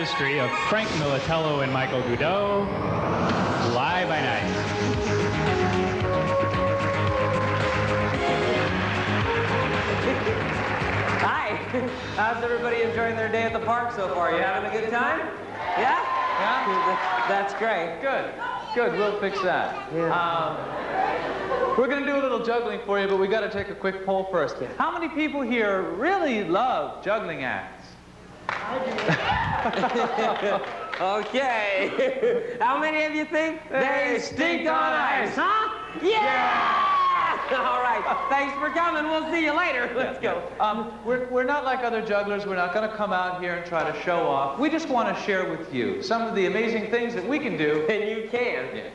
artistry of Frank Militello and Michael Goudeau, Fly by Night. Hi. How's everybody enjoying their day at the park so far? You having a good time? Yeah? Yeah? That's great. Good. Good. We'll fix that. Yeah. We're going to do a little juggling for you, but we got to take a quick poll first. How many people here really love juggling acts? Okay. How many of you think they stink on ice, huh? Yeah! All right. Thanks for coming. We'll see you later. Let's go. We're not like other jugglers. We're not going to come out here and try to show off. We just want to share with you some of the amazing things that we can do. And you can. Yeah.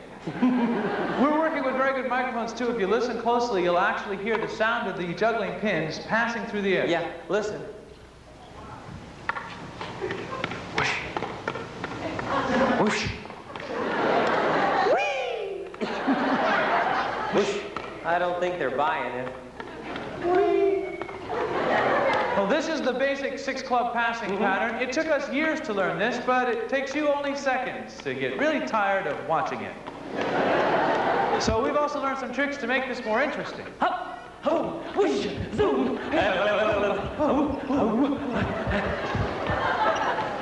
We're working with very good microphones, too. If you listen closely, you'll actually hear the sound of the juggling pins passing through the air. Yeah, listen. Whoosh. Whee! Whoosh. I don't think they're buying it. Whee! Well, this is the basic six-club passing pattern. It took us years to learn this, but it takes you only seconds to get really tired of watching it. So we've also learned some tricks to make this more interesting. Hop, ho, whoosh, zoom.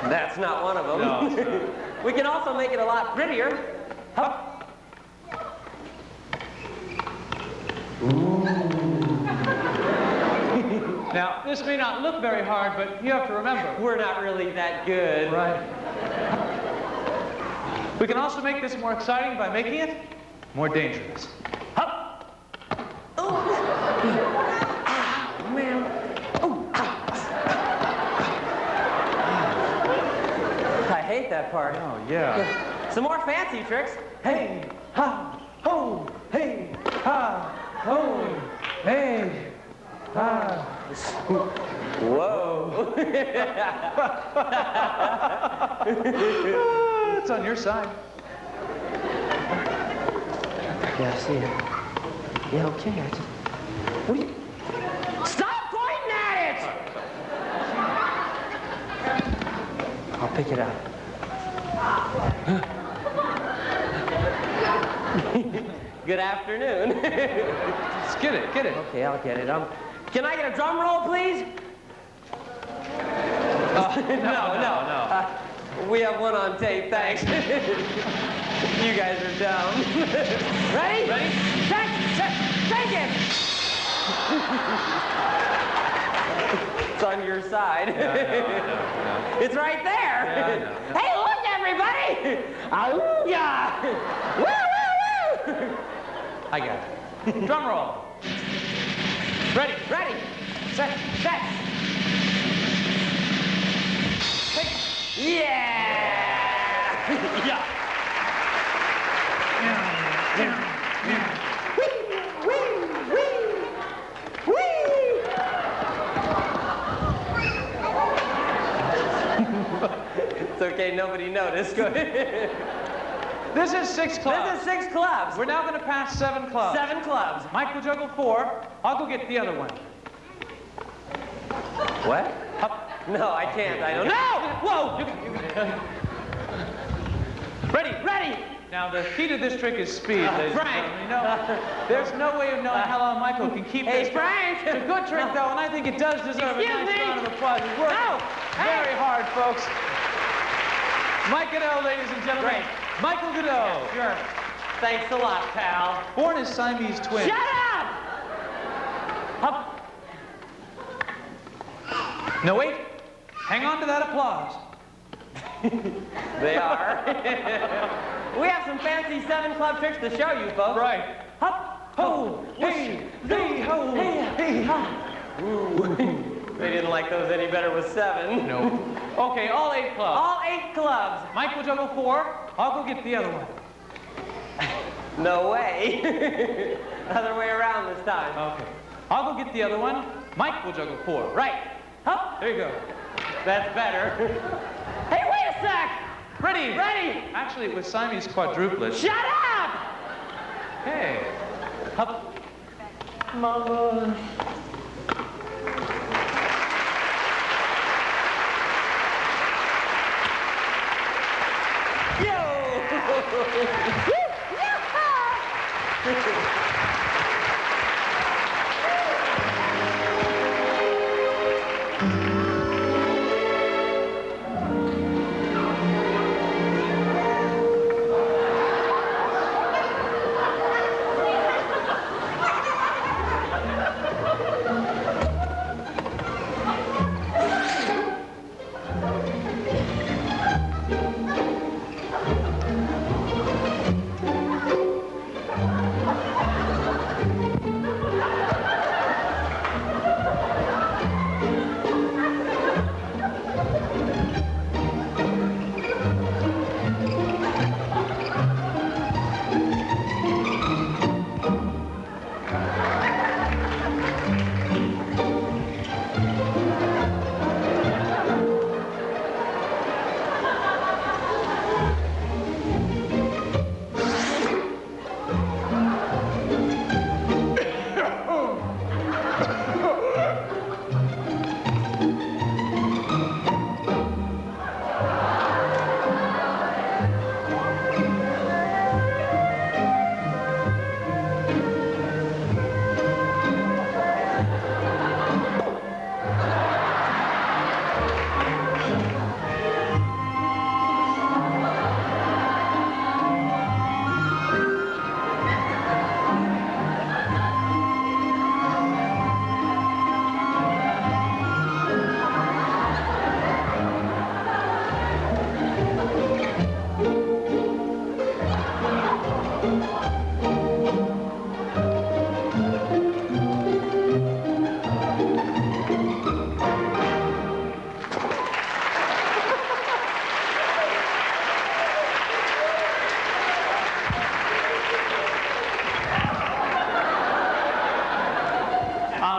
That's not one of them. No, it's not. We can also make it a lot prettier. Hop. Now, this may not look very hard, but you have to remember. We're not really that good. Right. We can also make this more exciting by making it more dangerous. Hop. Oh. Ah, man. Oh. I hate that part. Oh, yeah. Some more fancy tricks. Hey, ha, ho, hey, ha, ho, hey, ha. Whoa. It's on your side. Yeah, I see it. Yeah, okay. What are you... Stop pointing at it! I'll pick it up. Good afternoon. Just get it, get it. Okay, I'll get it. Can I get a drum roll, please? No. We have one on tape, thanks. You guys are dumb. Ready? Ready? Take it! It's on your side. No. It's right there. Yeah, no. Hey, look, everybody! Ooh-yah! Woo! I got it. Drum roll. Ready. Set. Take. Yeah! Yeah. It's okay, nobody noticed. Go ahead. This is six clubs. This is 6 clubs. We're now going to pass 7 clubs. 7 clubs. Mike will juggle 4. I'll go get the other one. What? Up. No, I can't. I don't. No! Whoa! Ready. Now, the key to this trick is speed, ladies and Frank. gentlemen. You know, there's no way of knowing how long Michael can keep Hey, this. Frank! It's a good trick, though, and I think it does deserve a Excuse nice me. round of applause. He's working No. very hard, folks. Mike Goudeau, ladies and gentlemen. Great. Michael Goudeau. Sure. Thanks a lot, pal. Born as Siamese twins. Shut up! Up. No, wait. Hang on to that applause. They are. We have some fancy 7 club tricks to show you, folks. Right. Hop, Ho, hey, hey, ho, hey, ha. They didn't like those any better with 7. No. Okay, all 8 clubs. All 8 clubs. Mike will juggle 4. I'll go get the other one. No way. Other way around this time. Okay. I'll go get the other one. Mike will juggle 4. Right. Hop. There you go. That's better. Hey, wait a sec. Ready. Actually, It was Siamese quadruplets. shut up. Hey. Up. Mama.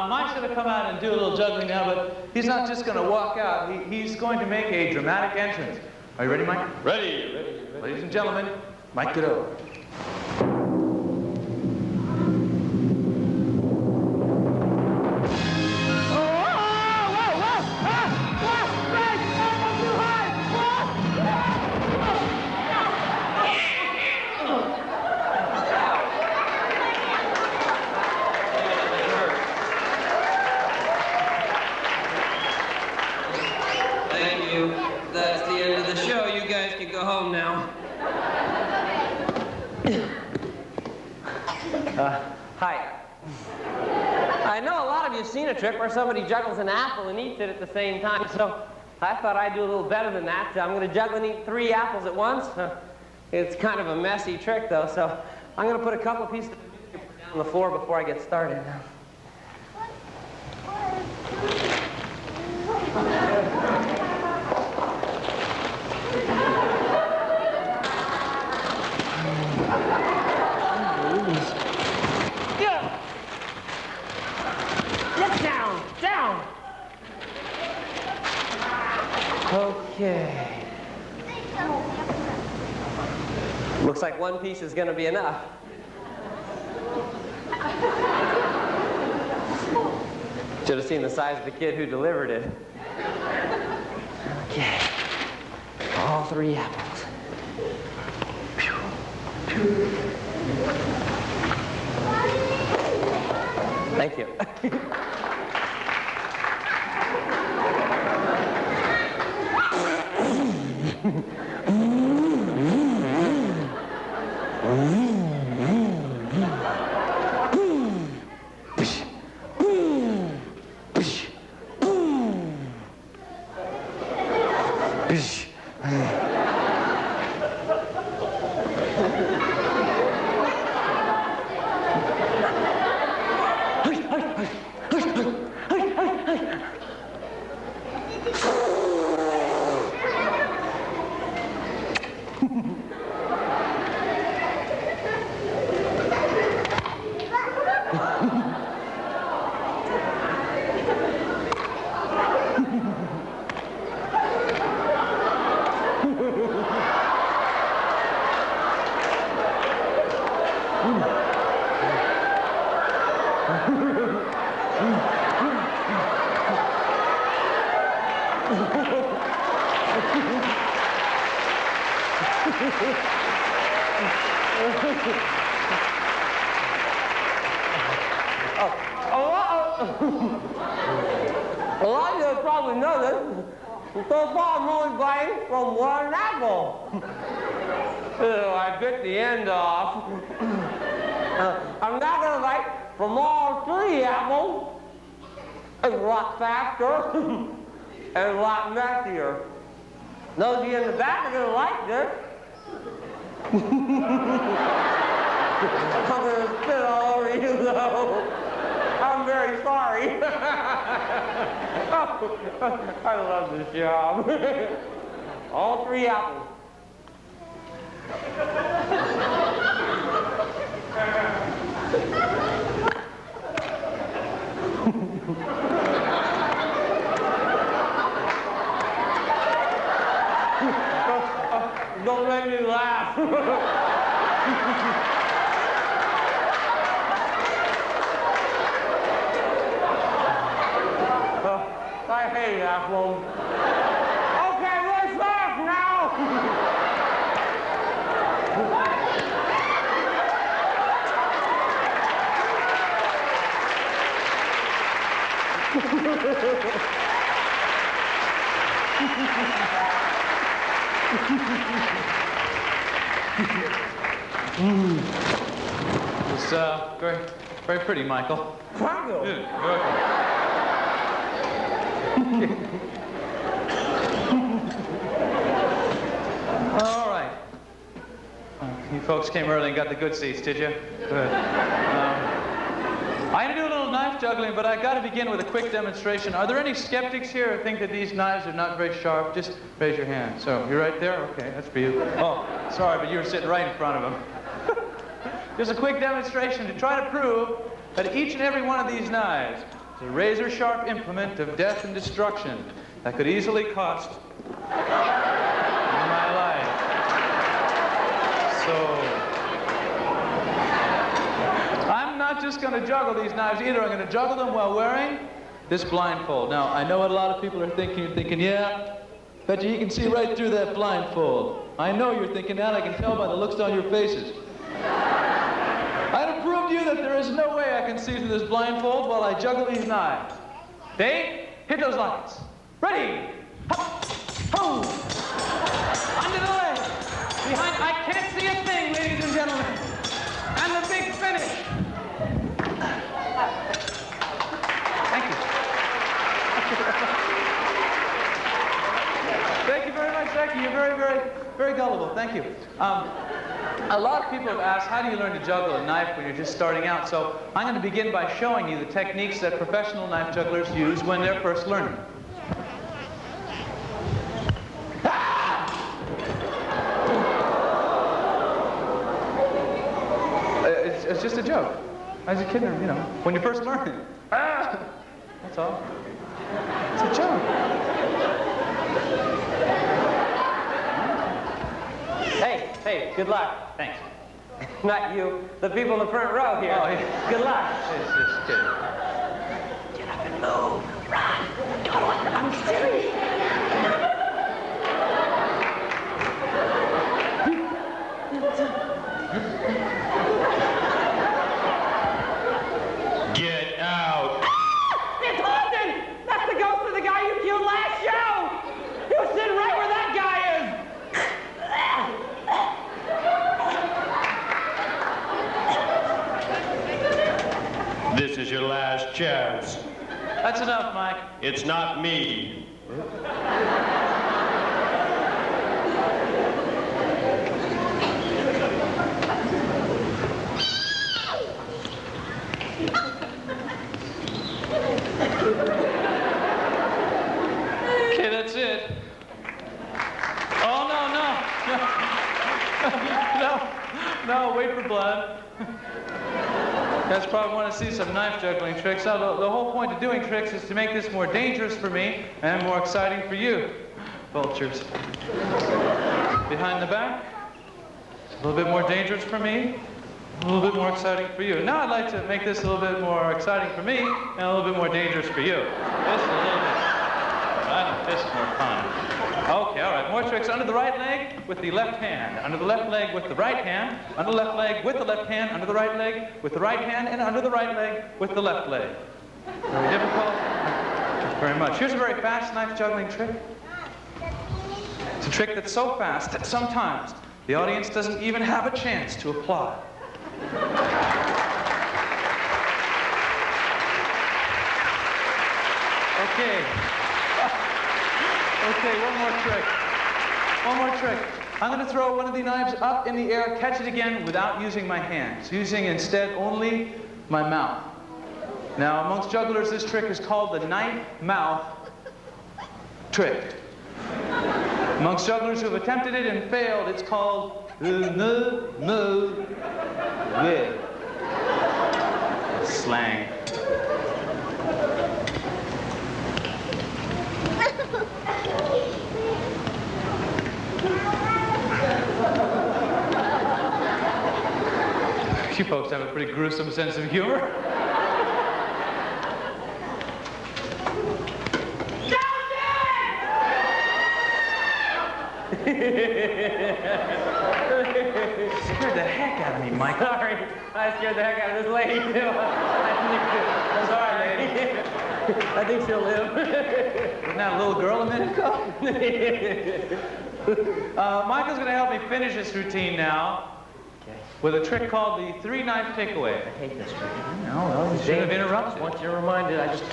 Mike should have come out and do a little juggling now, but he's not just going to walk out. He's going to make a dramatic entrance. Are you ready, Mike? Ready. Ladies and gentlemen, Mike Gurnee. Thank you. That's the end of the show. You guys can go home now. Hi. I know a lot of you have seen a trick where somebody juggles an apple and eats it at the same time, so I thought I'd do a little better than that. I'm going to juggle and eat 3 apples at once. It's kind of a messy trick, though, so I'm going to put a couple of pieces of newspaper down on the floor before I get started. Down! Okay. Looks like 1 piece is going to be enough. Should have seen the size of the kid who delivered it. Okay. All 3 apples. Thank you. A lot of you probably know this. So far, I'm only biting from one apple. I bit the end off. I'm not going to bite from all 3 apples. It's a lot faster and a lot messier. Those of you in the back are going to like this. I'm going to spit all over you, though. I'm very sorry. I love this job. All 3 apples. Don't make me laugh. I hate apples. Okay, let's laugh now. It's very, very pretty, Michael. Thank you. Good. You're welcome. All right. You folks came early and got the good seats, did you? Good. I'm going to do a little knife juggling, but I got to begin with a quick demonstration. Are there any skeptics here who think that these knives are not very sharp? Just raise your hand. So, you're right there? Okay, that's for you. Oh, sorry, but you were sitting right in front of them. Just a quick demonstration to try to prove that each and every one of these knives is a razor-sharp implement of death and destruction that could easily cost my life. So, I'm not just going to juggle these knives either. I'm going to juggle them while wearing this blindfold. Now, I know what a lot of people are thinking. You're thinking, yeah, bet you can see right through that blindfold. I know you're thinking that. I can tell by the looks on your faces. I'd prove to you that there is no way I can see through this blindfold while I juggle these knives. Dave, hit those lights. Ready? Hop, ho! Under the leg. Behind, I can't see a thing, ladies and gentlemen. And the big finish. Thank you. Thank you very much, Becky. You're very, very, very gullible. Thank you. A lot of people have asked, how do you learn to juggle a knife when you're just starting out? So I'm going to begin by showing you the techniques that professional knife jugglers use when they're first learning. It's just a joke. I was a kid, you know, when you're first learning. That's all. It's a joke. Hey, good luck. Thanks. Not you, the people in the front row here. Oh, yeah. Good luck. It's just kidding. Get up and move. Run. I'm serious. Get out. It's Austin! That's the ghost of the guy you killed last show! He was sitting right where that guy is! This is your last chance. That's enough, Mike. It's not me. Okay, that's it. Oh, no, wait for blood. You guys probably want to see some knife juggling tricks. Now, the whole point of doing tricks is to make this more dangerous for me and more exciting for you, vultures. Behind the back, a little bit more dangerous for me, a little bit more exciting for you. Now I'd like to make this a little bit more exciting for me and a little bit more dangerous for you. This is a little bit, I think this is more fun. Okay, all right. More tricks. Under the right leg with the left hand. Under the left leg with the right hand. Under the left leg with the left hand. Under the right leg with the right hand. And under the right leg with the left leg. Very difficult. Thank you very much. Here's a very fast knife juggling trick. It's a trick that's so fast that sometimes the audience doesn't even have a chance to applaud. Okay. Okay, one more trick. One more trick. I'm going to throw one of the knives up in the air, catch it again without using my hands, using instead only my mouth. Now, amongst jugglers, this trick is called the knife mouth trick. Amongst jugglers who have attempted it and failed, it's called slang. You folks have a pretty gruesome sense of humor. Scared the heck out of me, Mike. Sorry, I scared the heck out of this lady, too. I'm sorry, lady. I think she'll live. Wasn't that a little girl a minute ago? Michael's going to help me finish this routine now with a trick called the three-knife takeaway. I hate this trick. No, well, you should have interrupted. Once you're reminded, I just...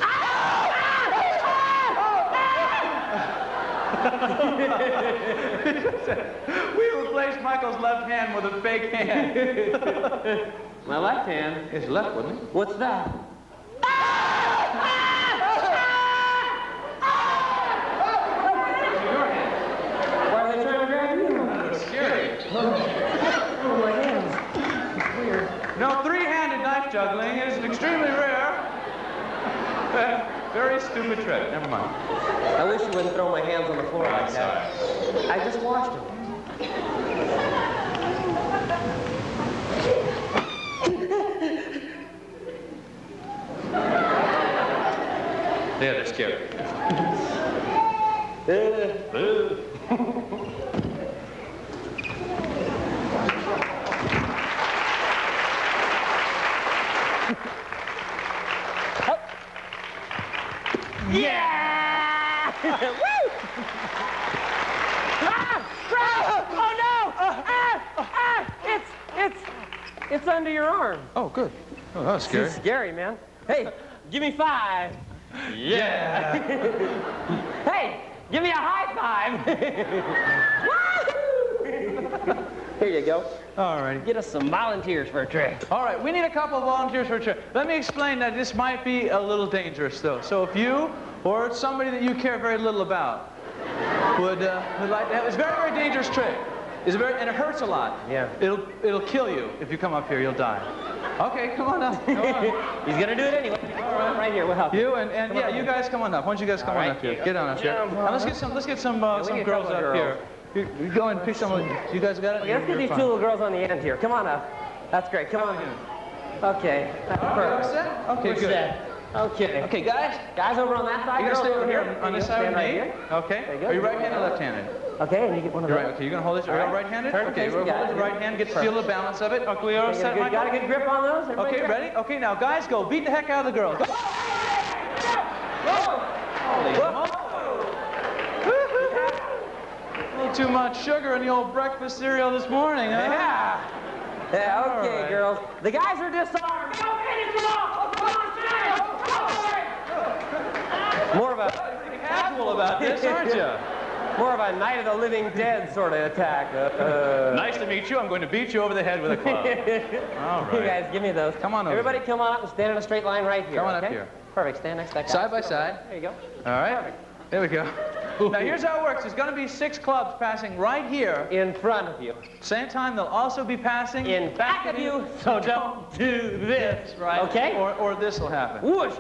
We replaced Michael's left hand with a fake hand. My left hand? His left, wouldn't it? What's that? Your hand. Why are they trying to grab you? That's scary. Oh, my hands. It's weird. No, three-handed knife juggling is extremely rare. Very stupid trick. Never mind. I wish you wouldn't throw my hands on the floor like that. I just washed them. Yeah, they're scary. Yeah! Woo! Oh no! It's under your arm. Oh, good. Oh, that was scary. It's scary, man. Hey, give me 5. Yeah. Hey, give me a high 5. Here you go. All right. Get us some volunteers for a trick. All right, we need a couple of volunteers for a trick. Let me explain that this might be a little dangerous, though. So if you or somebody that you care very little about would like to have, it's a very, very dangerous trick. And it hurts a lot. Yeah. It'll kill you if you come up here. You'll die. Okay, come on up. Come on. He's gonna do it anyway. All right, right here. We'll help you. You and yeah, you guys come on up. Why don't you guys come on up here? Get on up here. Now let's get some need a girls couple of up here. You go and pick some. You guys got it? Okay, let's get these two little girls on the end here. Come on up. That's great. Come on. Okay. That's perfect. Set? Okay, We're good. set. Okay. Okay, guys. Guys over on that side. You're gonna girls stay over here on You this side stand with right me. here. Okay. There you go. Are you right-handed or left-handed? Okay, and you get one of You're those. right. Okay, you're gonna hold this. Are you All right. right-handed? Turn Okay, face we're the holding the guy. right hand. Get to feel the balance of it. Okay, we all set, Michael? Got a good grip on those? Everybody Okay, grip? ready? Okay, now guys, go. Beat the heck out of the girls. Go. Holy moly. A little too much sugar in the old breakfast cereal this morning, huh? Yeah. Yeah, okay, All right. girls. The guys are disarmed. More of a Casual about this, aren't you? more of a Night of the Living Dead sort of attack. Nice to meet you. I'm going to beat you over the head with a club. All right. You guys, give me those. Come on over. Everybody come on up and stand in a straight line right here. Come on up okay? here. Perfect. Stand next to that guy. Side by side. There you go. All right. There we go. Now here's how it works. There's going to be 6 clubs passing right here. In front of you. Same time, they'll also be passing In back of you, so don't do this. right? Okay? Or this will happen. Whoosh.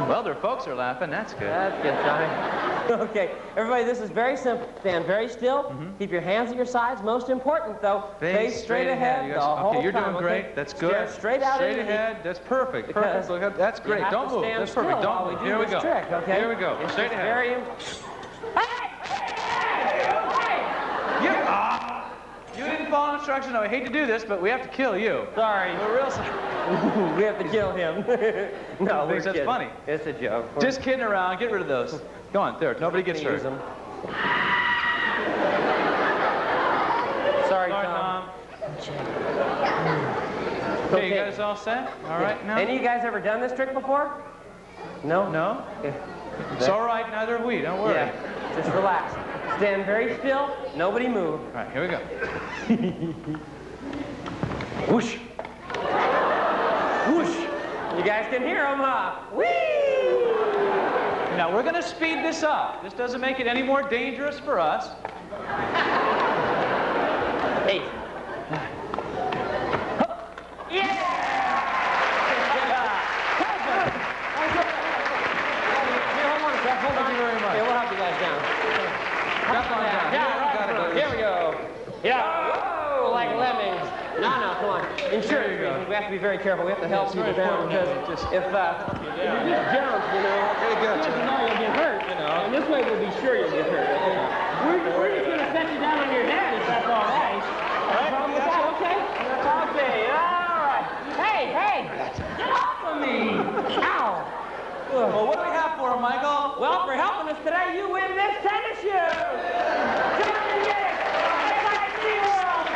Well, their folks are laughing. That's good. That's good, Johnny. Okay, everybody, this is very simple. Stand very still. Keep your hands at your sides. Most important, though, face straight ahead You the guys- whole okay, you're time. doing great. That's good. Stare straight out Straight into the- ahead. That's perfect. Because Perfect. Look up. That's You great. have Don't to move. stand That's perfect. still Don't while we move. do Here we this go. trick, okay? Here we go. This Straight is ahead. very You didn't follow instructions. I hate to do this, but we have to kill you. Sorry. We're real sorry. We have to kill him. No, we're Thinks that's kidding. funny. It's a joke. Just kidding around. Get rid of those. Go on. There. Nobody gets hurt. Use them. Sorry, Sorry, Tom. Tom. Okay, you guys all set? All right now? Any of you guys ever done this trick before? No? No? Okay. It's all right. Neither have we. Don't worry. Yeah, just relax. Stand very still. Nobody move. All right, here we go. Whoosh. Whoosh. You guys can hear them, huh? Whee! Now, we're going to speed this up. This doesn't make it any more dangerous for us. 8. Yeah! Here, hold on a sec. Hold on. Thank you very much. Here, we'll help you guys down. Drop on down. Here we go. Yeah. Whoa, like lemmings. No, come on. Insurance There you go. reasons, we have to be very careful. We have to help It's people very down important. because Just- if you just jump, you know, you'll get hurt, you know. And this way we'll be sure you'll get hurt. We're just going to set you down on your head if that's all right. Problem with that, okay? Okay, all right. Hey, get off of me. Ow. Well, what do we have for him, Michael? Well, for helping us today, you win this tennis shoe. Come on and get it. It's like a SeaWorld.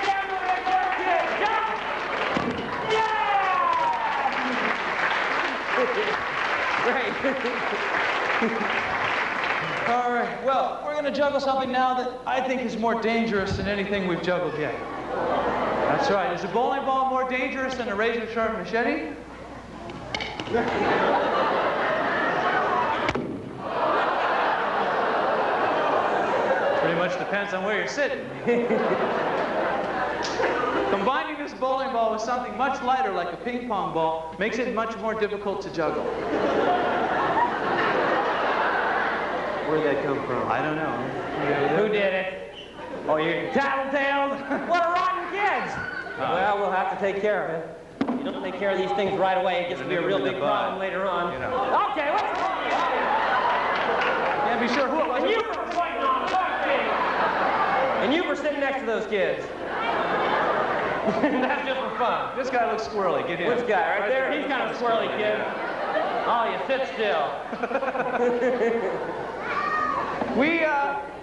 Get out of the first kid. Jump. Yeah. Great. All right. Well, we're going to juggle something now that I think is more dangerous than anything we've juggled yet. That's right. Is a bowling ball more dangerous than a razor-sharp machete? Pretty much depends on where you're sitting. Combining this bowling ball with something much lighter like a ping pong ball makes it much more difficult to juggle. Where'd that come from? I don't know. Who did it? Oh, you tattletales! What a rotten kids! Well, we'll have to take care of it. You don't take care of these things right away, it gets to be a real big problem later on. You know. Okay, let's go! Can't be sure who it was. And you were pointing on those kids! And you were sitting next to those kids. That's just for fun. This guy looks squirrely. Get him. Which guy? Right there? He's kind of squirrely, kid. Oh, you sit still.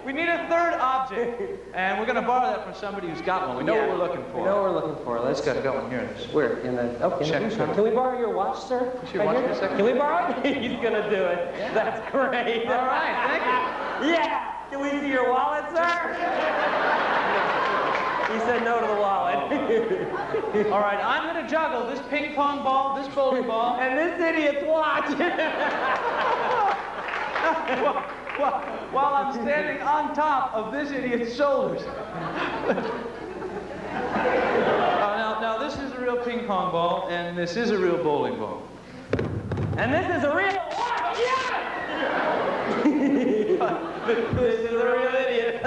We need a third object, and we're going to borrow that from somebody who's got one. We know what we're looking for. We know what we're looking for. Let's get going here. Where? In the... Oh, Check. Can we borrow your watch, sir? Your watch here? for a second? Can we borrow it? He's going to do it. Yeah. That's great. All right, thank you. Yeah. Can we see your wallet, sir? He said no to the wallet. All right, I'm going to juggle this ping pong ball, this bowling ball. And this idiot's watch. While I'm standing on top of this idiot's shoulders. Now, this is a real ping pong ball, and this is a real bowling ball. And this is a real watch. Yeah! This is a real idiot.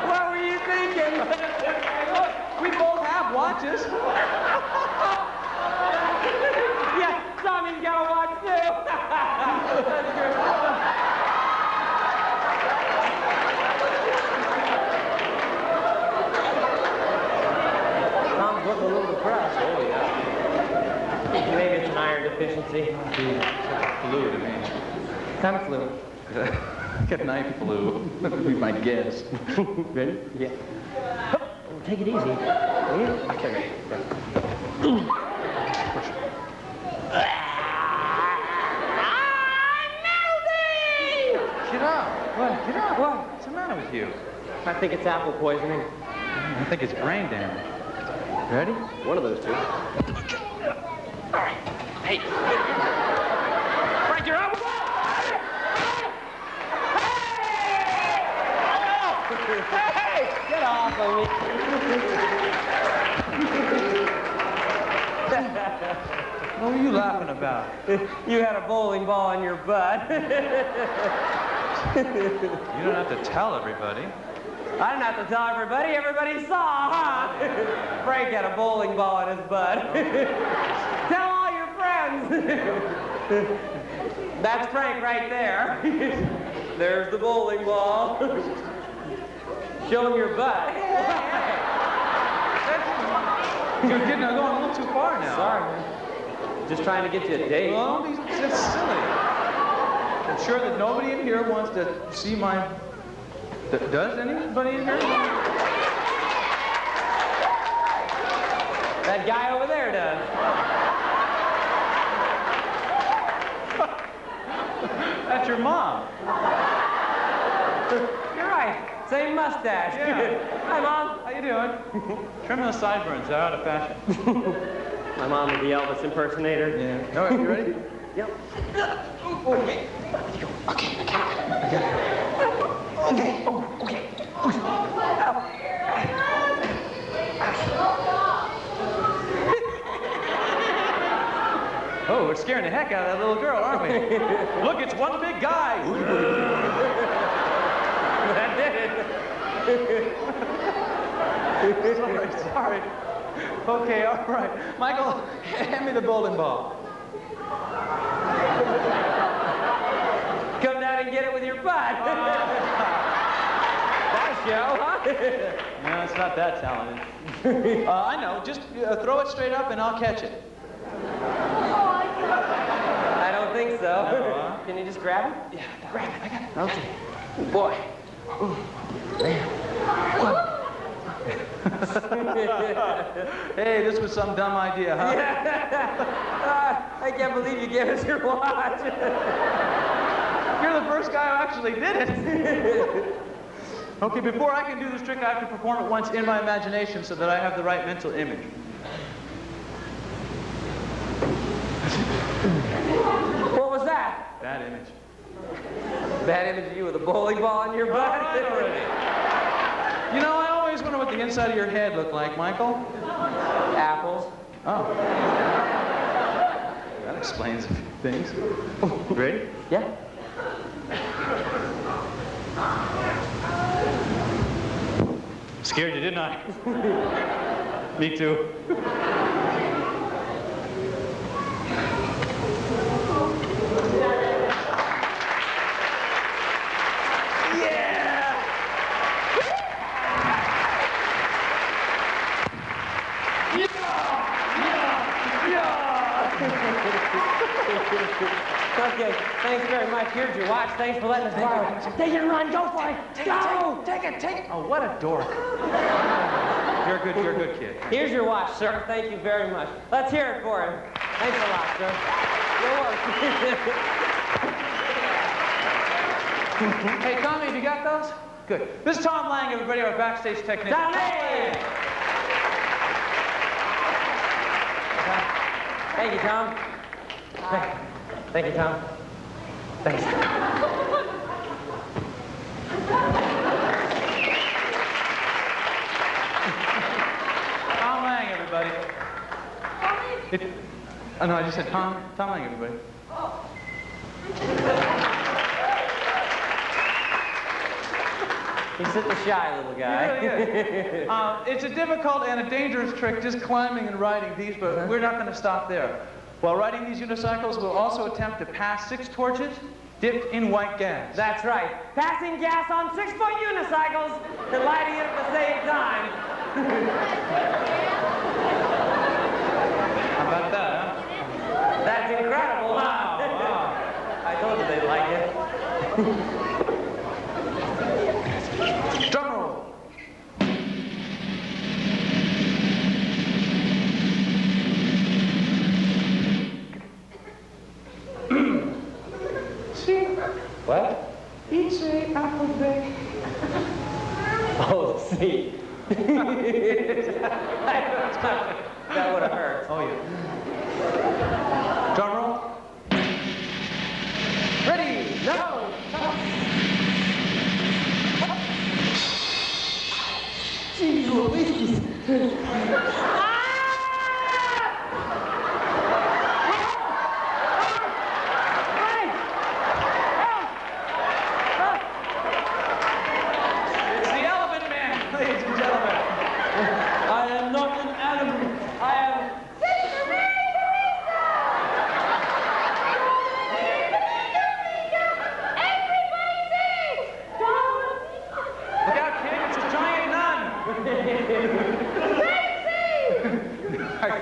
What were you thinking? We both have watches. Yeah, Tommy's got a watch too. That's good. Tom's looking a little depressed. Oh, yeah. Maybe it's an iron deficiency. Flu to me. Kind of flu. Got night flu. That would be my guess. Ready? Yeah. Oh, take it easy. Okay. Get up. What? Get up. What? What's the matter with you? I think it's apple poisoning. I think it's brain damage. Ready? One of those two. All right. Hey. Right there. Up. Hey! Get off of me. What are you laughing about? You had a bowling ball in your butt. You don't have to tell everybody. I didn't have to tell everybody. Everybody saw, huh? Frank had a bowling ball in his butt. Tell all your friends. That's Frank right there. There's the bowling ball. Show him your butt. You're going a little too far now. Sorry, man. Just trying to get you a date. Well, that's silly. I'm sure that nobody in here wants to see my... Does anybody in here? That guy over there does. That's your mom. You're right. Same mustache. Yeah. Hi, Mom. How you doing? Trim those sideburns. They're out of fashion. My mom is the Elvis impersonator. Yeah. All right, you ready? Yep. Okay. Oh, we're scaring the heck out of that little girl, aren't we? Look, it's one big guy. That did it. Sorry. Okay, all right. Michael, hand me the bowling ball. Come down and get it with your butt. That show, huh? No, it's not that talented. I know. Just throw it straight up and I'll catch it. I don't think so. No, Can you just grab it? Yeah, grab it. I got it. Okay. Boy. Hey, this was some dumb idea, huh? I can't believe you gave us your watch. You're the first guy who actually did it. Okay, before I can do this trick, I have to perform it once in my imagination so that I have the right mental image. What was that? Bad image. Bad image of you with a bowling ball in your butt? All right, already. You know, I always wonder what the inside of your head looked like, Michael. Apples. Oh. That explains a few things. Ready? Yeah. Scared you, didn't I? Me too. Okay, thanks very much. Here's your watch. Thanks for letting us borrow it. Take it and run. Go for it. Go! Take it. Oh, what a dork. You're a good kid. Here's your watch, sir. Thank you very much. Let's hear it for him. Thanks a lot, sir. Good work. Hey, Tommy, have you got those? Good. This is Tom Lang, everybody, our backstage technician. Tommy! Thank you, Tom. Thank you, Tom. Thanks. Tom Lang, everybody. Oh, no, I just said Tom Lang, everybody. He's such a shy little guy. He really is. It's a difficult and a dangerous trick, just climbing and riding these, but we're not going to stop there. While riding these unicycles, we'll also attempt to pass 6 torches dipped in white gas. That's right. Passing gas on 6-foot unicycles and lighting it at the same time. How about that, huh? That's incredible, huh? Wow. I told you they'd like it. Drum roll. What? Each apple day. Oh, see. That would have hurt. Oh, yeah. Drum roll. Ready? No! Jeez Louise! Ah!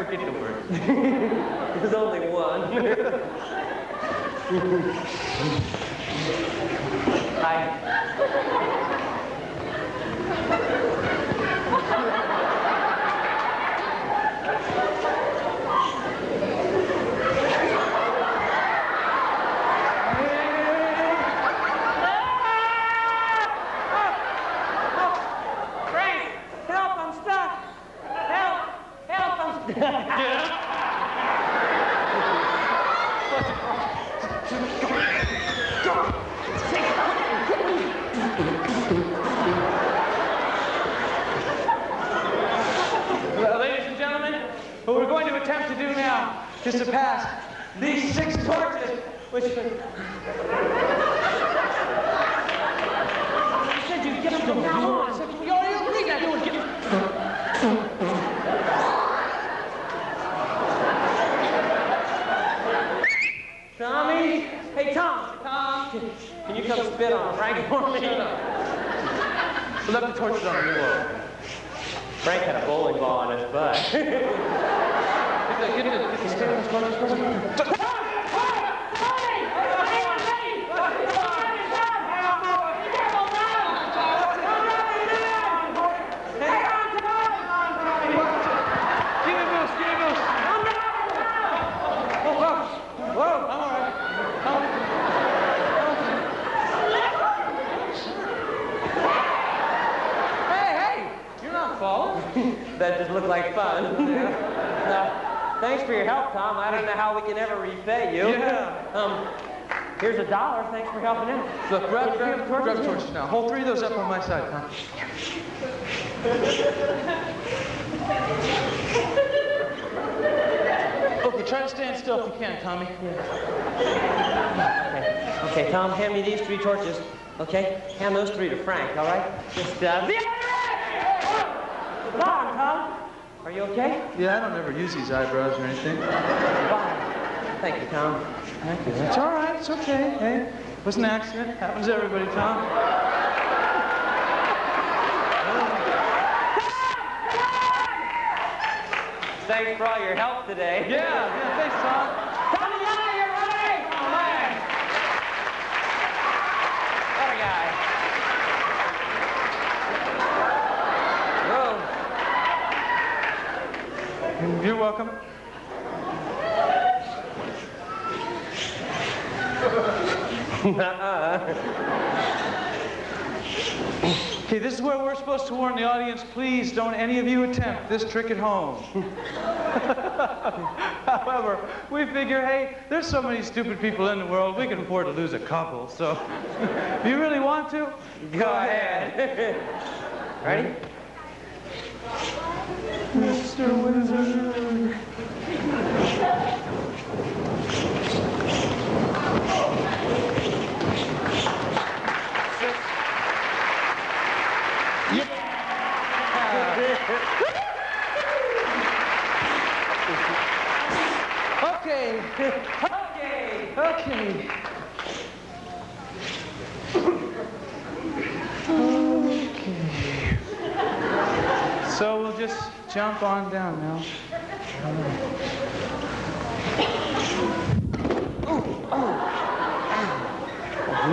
particular word. There's only one. Hi. Frank, help, I'm stuck. Help, I'm stuck. Well, ladies and gentlemen, what we're going to attempt to do now is to pass these 6 torches, which... You said you'd get them now on. You agreed that you would get Tommy? Hey, Tom. Can you come spit on Frank for me? We left the torches on the floor. Frank had a bowling ball on his butt. Get the stainless torches first. That just looked like fun. Thanks for your help, Tom. I don't know how we can ever repay you. Yeah. Here's $1. Thanks for helping out. Look, grab the torches now. Hold 3 of those up on my side, Tom. Okay, try to stand still if you can, Tommy. Okay, Tom, hand me these 3 torches. Okay? Hand those 3 to Frank, all right? Just, Tom, are you okay? Yeah, I don't ever use these eyebrows or anything. Thank you, Tom. Thank you. It's all right. It's okay. Hey, it was an accident. Happens to everybody, Tom. Thanks for all your help today. Yeah, thanks, Tom. Tommy, you're running! Oh, man. Other guy. Whoa. You're welcome. Okay, this is where we're supposed to warn the audience, please don't any of you attempt this trick at home. However, we figure, hey, there's so many stupid people in the world, we can afford to lose a couple, so if you really want to, Go ahead. Ready? Mr. Wizard. Okay. So we'll just jump on down now.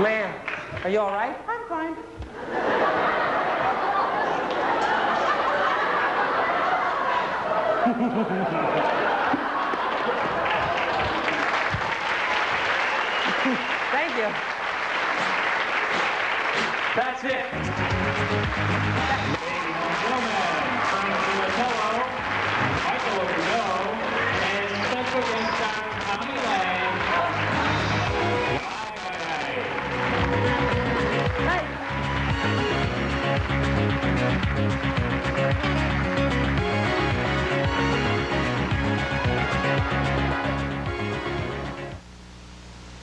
Man, are you all right? I'm fine. Thank you. That's it.